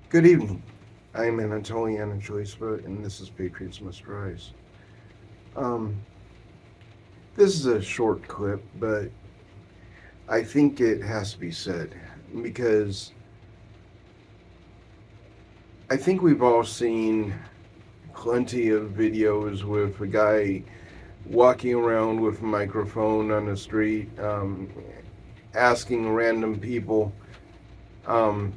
Good evening. I'm Anatolian Joyceva, and this is Patriots Must Rise. Um, this is a short clip, but I think it has to be said because I think we've all seen plenty of videos with a guy walking around with a microphone on the street, asking random people um,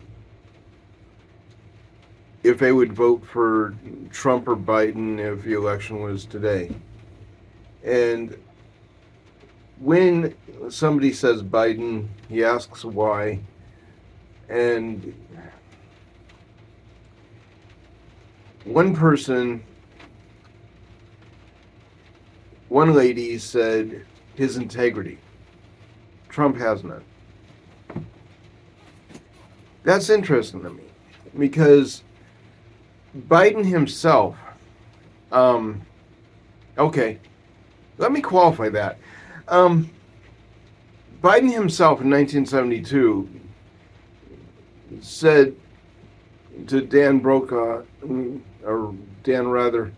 if they would vote for Trump or Biden if the election was today. And when somebody says Biden, he asks why, and one person, one lady said his integrity. Trump has none. That's interesting to me because Biden himself, um, okay, let me qualify that. Um, Biden himself in 1972 said to Dan Brokaw, or Dan rather,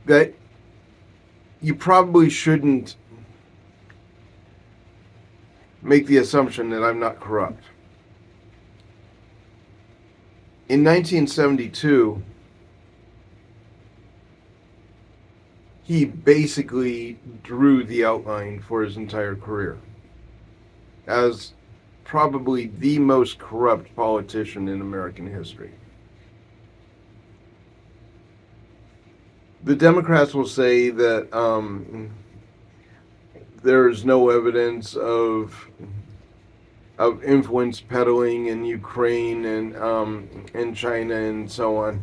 that you probably shouldn't make the assumption that I'm not corrupt. In 1972, he basically drew the outline for his entire career as probably the most corrupt politician in American history. The Democrats will say that there's no evidence of influence peddling in Ukraine and in China and so on.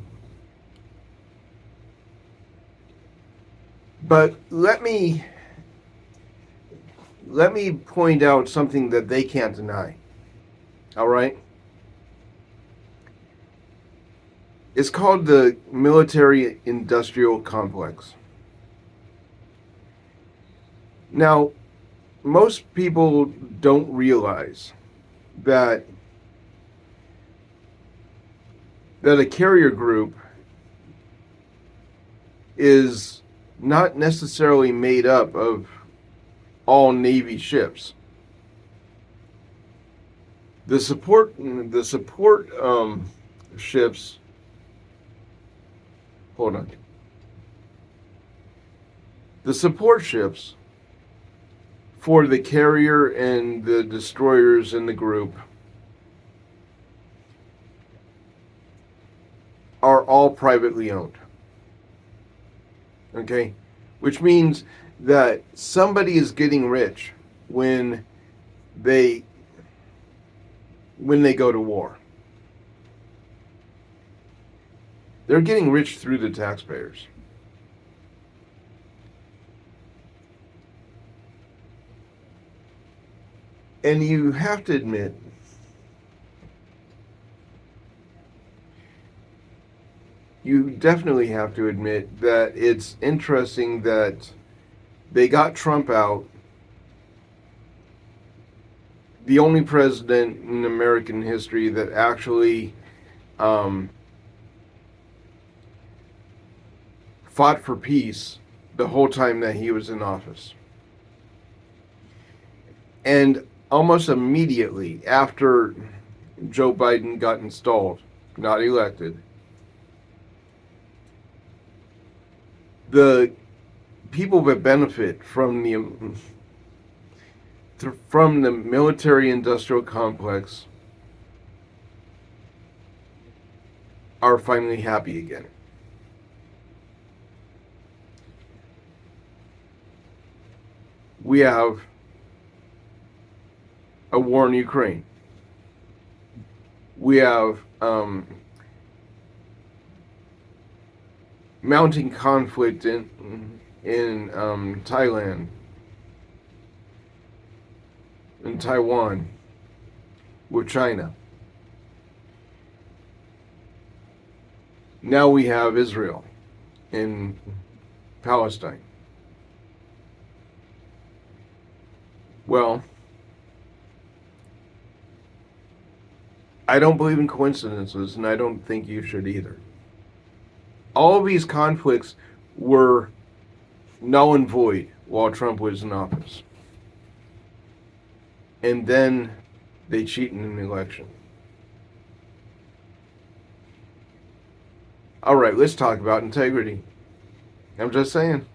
But let me point out something that they can't deny. All right? It's called the military industrial complex. Now, most people don't realize that a carrier group is not necessarily made up of all Navy ships. The support ships. Hold on. The support ships for the carrier and the destroyers in the group are all privately owned. Okay? Which means that somebody is getting rich when they go to war. They're getting rich through the taxpayers. And you have to admit, you definitely have to admit that it's interesting that they got Trump out, the only president in American history that actually fought for peace the whole time that he was in office. And almost immediately after Joe Biden got installed, not elected, the people that benefit from the military industrial complex are finally happy again. We have a war in Ukraine. We have mounting conflict in Thailand, in Taiwan, with China. Now we have Israel in Palestine. Well, I don't believe in coincidences, and I don't think you should either. All of these conflicts were null and void while Trump was in office. And then they cheat in an election. All right, let's talk about integrity. I'm just saying.